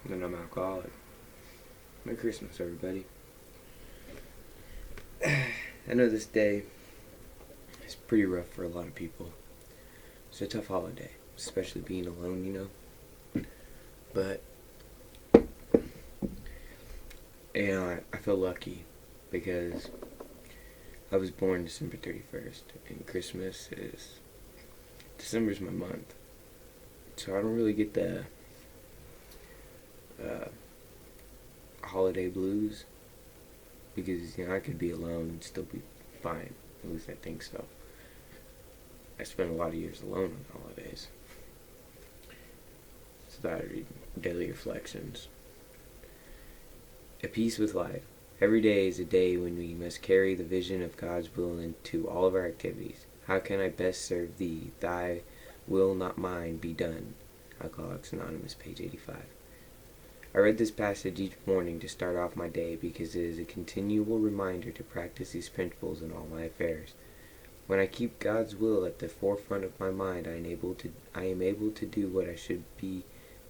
and I'm alcoholic. Merry Christmas, everybody. I know this day is pretty rough for a lot of people. It's a tough holiday, especially being alone, But, I feel lucky because I was born December 31st, and December's my month. So I don't really get the uh, holiday blues because, I could be alone and still be fine. At least I think so. I spent a lot of years alone on the holidays. So I read Daily Reflections. At peace with life. Every day is a day when we must carry the vision of God's will into all of our activities. How can I best serve Thee? Thy will, not mine, be done. Alcoholics Anonymous, page 85. I read this passage each morning to start off my day because it is a continual reminder to practice these principles in all my affairs. When I keep God's will at the forefront of my mind, I am able to do what I should be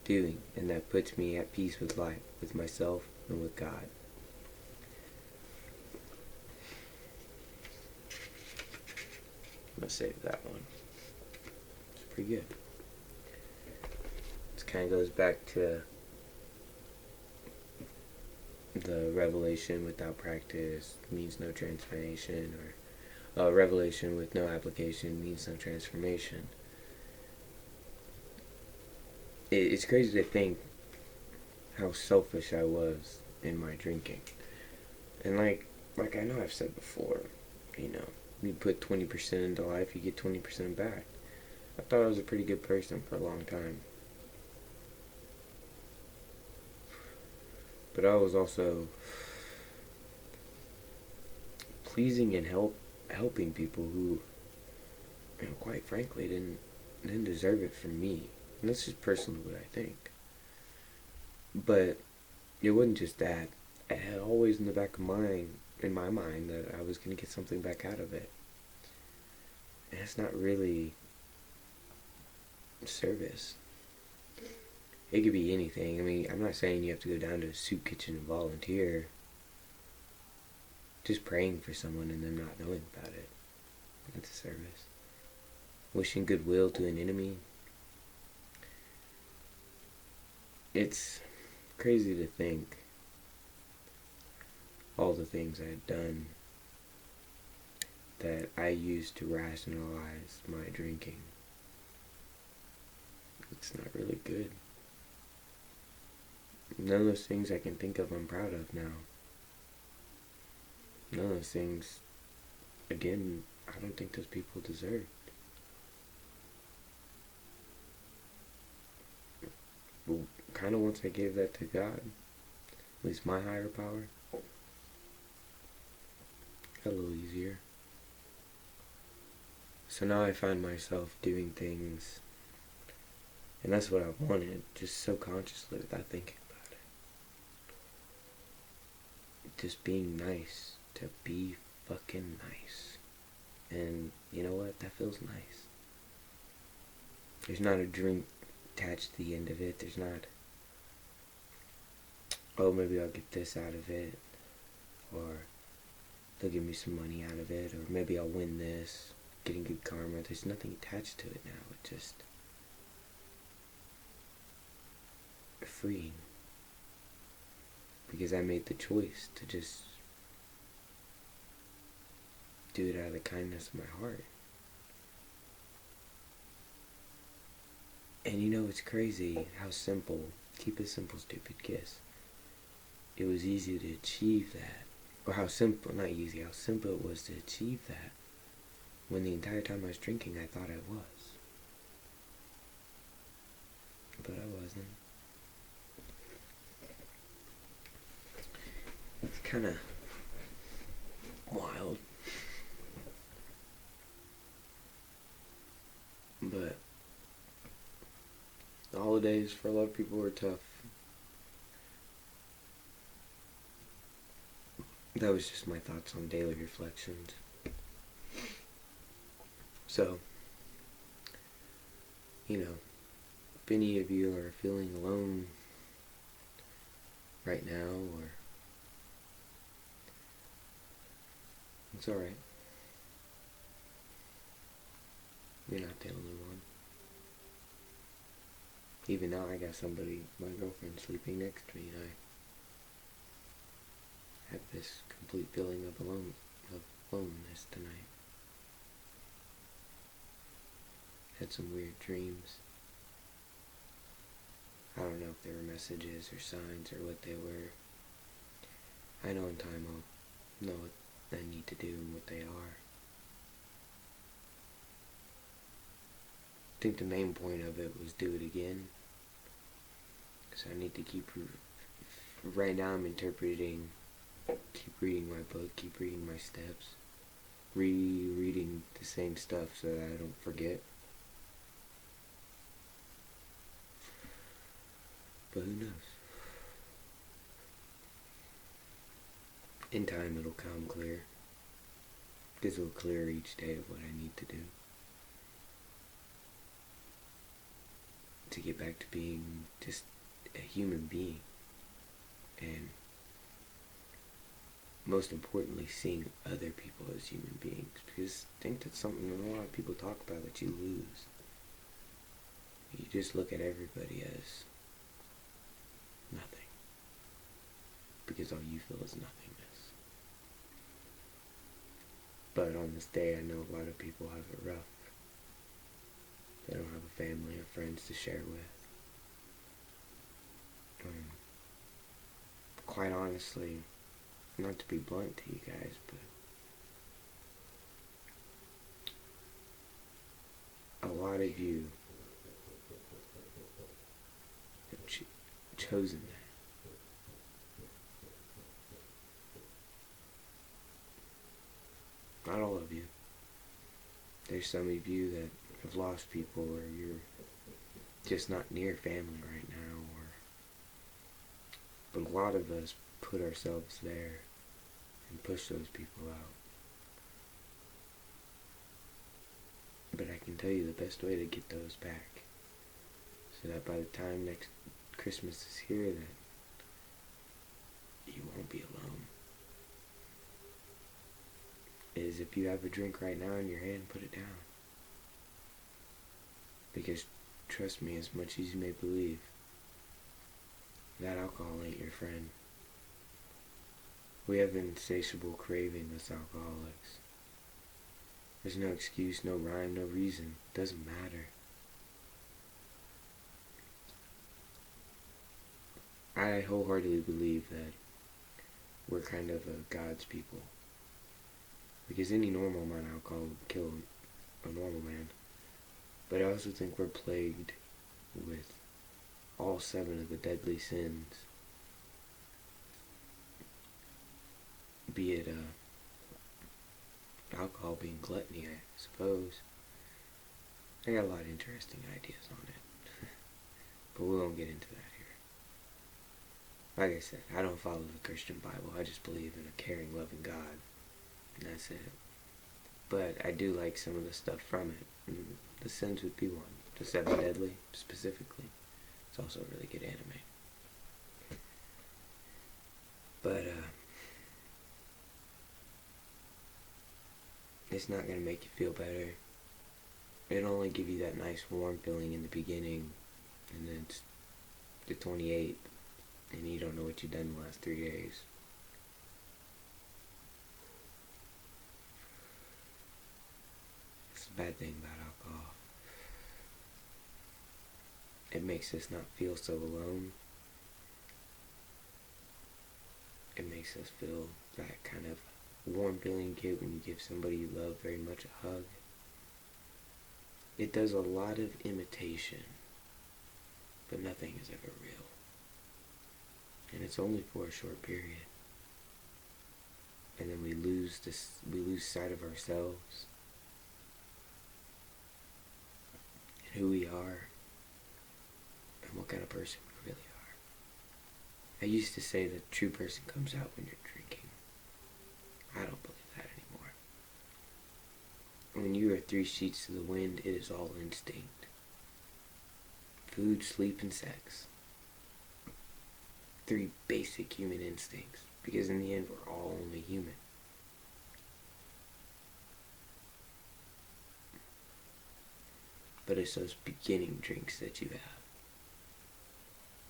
doing, and that puts me at peace with life, with myself, and with God. I'm going to save that one. It's pretty good. This kind of goes back to the revelation without practice means no transformation, or revelation with no application means no transformation. It's crazy to think how selfish I was in my drinking. And like I know I've said before, you put 20% into life, you get 20% back. I thought I was a pretty good person for a long time. But I was also pleasing and helping people who, quite frankly, didn't deserve it from me. And that's just personally what I think. But it wasn't just that. I had always in my mind that I was going to get something back out of it. And it's not really service. It could be anything. I mean, I'm not saying you have to go down to a soup kitchen and volunteer. Just praying for someone and them not knowing about it. That's a service. Wishing goodwill to an enemy. It's crazy to think all the things I had done that I used to rationalize my drinking. It's not really good. None of those things I can think of I'm proud of now. None of those things, again, I don't think those people deserved. Well, kind of once I gave that to God, at least my higher power, got a little easier. So now I find myself doing things, and that's what I wanted, just so consciously without thinking about it. Just being nice, to be fucking nice. And you know what? That feels nice. There's not a drink attached to the end of it. There's not, oh, maybe I'll get this out of it, or they'll give me some money out of it, or maybe I'll win this, getting good karma. There's nothing attached to it now. It's just freeing. Because I made the choice to just do it out of the kindness of my heart. And it's crazy how simple, keep it simple, stupid kiss. It was easy to achieve that. Or how simple it was to achieve that. When the entire time I was drinking, I thought I was. But I wasn't. It's kind of wild. But the holidays for a lot of people were tough. That was just my thoughts on Daily Reflections. So, if any of you are feeling alone, right now, or it's alright. You're not the only one. Even now I got somebody, my girlfriend, sleeping next to me, and I have this complete feeling of aloneness tonight. Had some weird dreams. I don't know if they were messages or signs or what they were. I know in time I'll know what I need to do and what they are. I think the main point of it was do it again. Because I need to right now I'm interpreting, keep reading my book, keep reading my steps, rereading the same stuff so that I don't forget. But who knows? In time it'll come clear. Gets a little clearer each day of what I need to do to get back to being just a human being, and most importantly seeing other people as human beings, because I think that's something that a lot of people talk about that you lose. You just look at everybody as nothing, because all you feel is nothingness. But on this day I know a lot of people have it rough. They don't have a family or friends to share with. Quite honestly, not to be blunt to you guys, but a lot of you have chosen that. Not all of you. There's some of you that have lost people, or you're just not near family right now, but a lot of us put ourselves there and push those people out. But I can tell you the best way to get those back, so that by the time next Christmas is here, that you won't be alone, is if you have a drink right now in your hand, put it down. Because trust me, as much as you may believe, that alcohol ain't your friend. We have an insatiable craving as alcoholics. There's no excuse, no rhyme, no reason. It doesn't matter. I wholeheartedly believe that we're kind of God's people. Because any normal amount of alcohol would kill a normal man. But I also think we're plagued with all 7 of the deadly sins. Be it alcohol being gluttony, I suppose. I got a lot of interesting ideas on it. But we won't get into that here. Like I said, I don't follow the Christian Bible. I just believe in a caring, loving God. And that's it. But I do like some of the stuff from it. And the sins would be one. The 7 deadly, specifically. It's also a really good anime. But, it's not going to make you feel better. It'll only give you that nice warm feeling in the beginning. And then it's the 28th. And you don't know what you've done the last 3 days. It's the bad thing about alcohol. It makes us not feel so alone. It makes us feel that kind of warm feeling you get when you give somebody you love very much a hug. It does a lot of imitation, but nothing is ever real. And it's only for a short period. And then we lose sight of ourselves and who we are and what kind of person we really are. I used to say that true person comes out when you're drinking. I don't believe that anymore. When you are 3 sheets to the wind, it is all instinct. Food, sleep, and sex. three basic human instincts, because in the end we're all only human. But it's those beginning drinks that you have.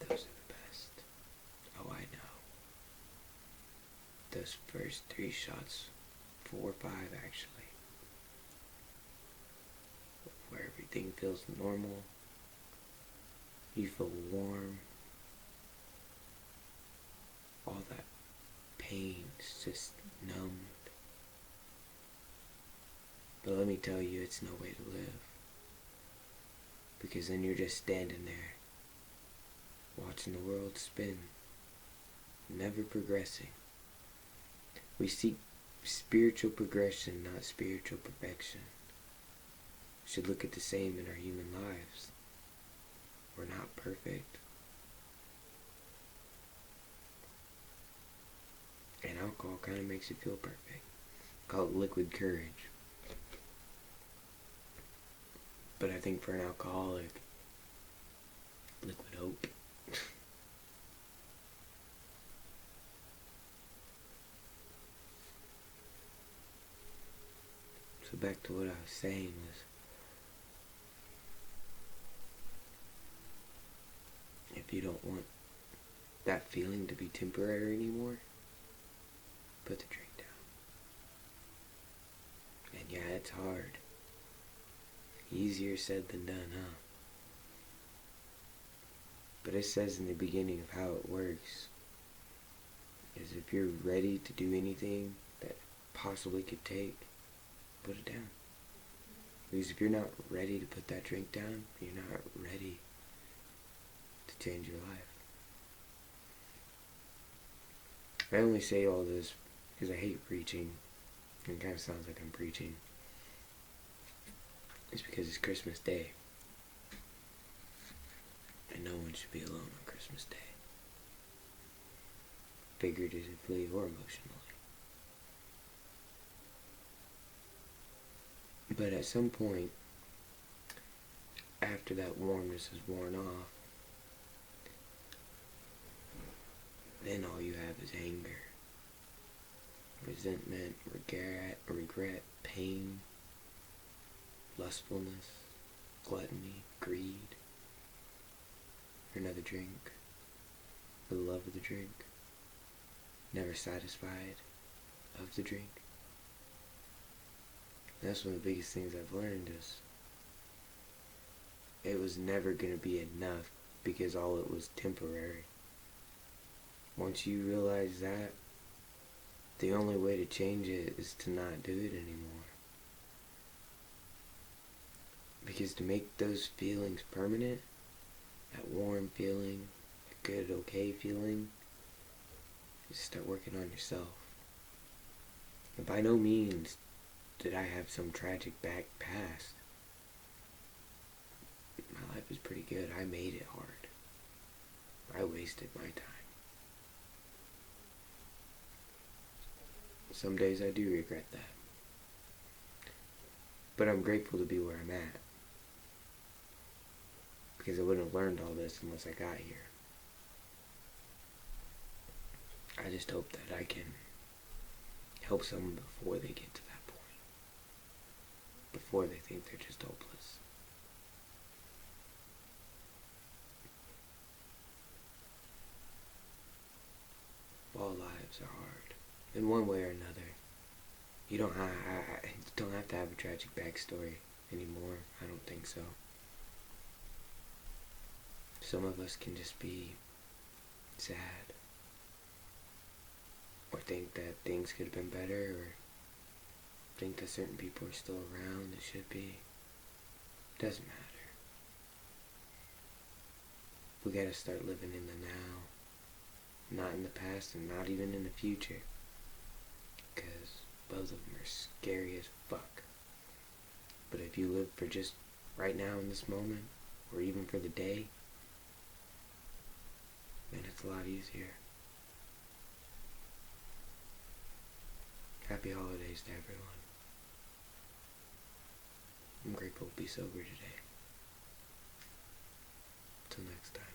Those are the best. Oh, I know. Those first 3 shots, 4 or 5 actually, where everything feels normal, you feel warm, all that pain is just numbed. But let me tell you, it's no way to live. Because then you're just standing there, watching the world spin, never progressing. We seek spiritual progression, not spiritual perfection. We should look at the same in our human lives. We're not perfect. And alcohol kind of makes you feel perfect. Call it liquid courage. But I think for an alcoholic, liquid hope. So back to what I was saying was, if you don't want that feeling to be temporary anymore, put the drink down. And yeah, it's hard. Easier said than done, huh? But it says in the beginning of how it works, is if you're ready to do anything that possibly could take, put it down. Because if you're not ready to put that drink down, you're not ready to change your life. I only say all this because I hate preaching. It kind of sounds like I'm preaching. It's because it's Christmas Day. And no one should be alone on Christmas Day. Figuratively or emotionally. But at some point, after that warmness is worn off, then all you have is anger, resentment, regret, pain, lustfulness, gluttony, greed, for another drink, for the love of the drink, never satisfied of the drink. That's one of the biggest things I've learned is it was never going to be enough because all it was temporary. Once you realize that, the only way to change it is to not do it anymore. Because to make those feelings permanent, that warm feeling, that good, okay feeling, you start working on yourself. And by no means did I have some tragic back past. My life was pretty good. I made it hard. I wasted my time. Some days I do regret that. But I'm grateful to be where I'm at. Because I wouldn't have learned all this unless I got here. I just hope that I can help someone before they get to that point. Before they think they're just hopeless. All lives are hard. In one way or another. You don't have to have a tragic backstory anymore. I don't think so. Some of us can just be sad. Or think that things could have been better, or think that certain people are still around that should be. Doesn't matter. We gotta start living in the now. Not in the past and not even in the future. Because both of them are scary as fuck. But if you live for just right now in this moment, or even for the day, then it's a lot easier. Happy holidays to everyone. I'm grateful to be sober today. Till next time.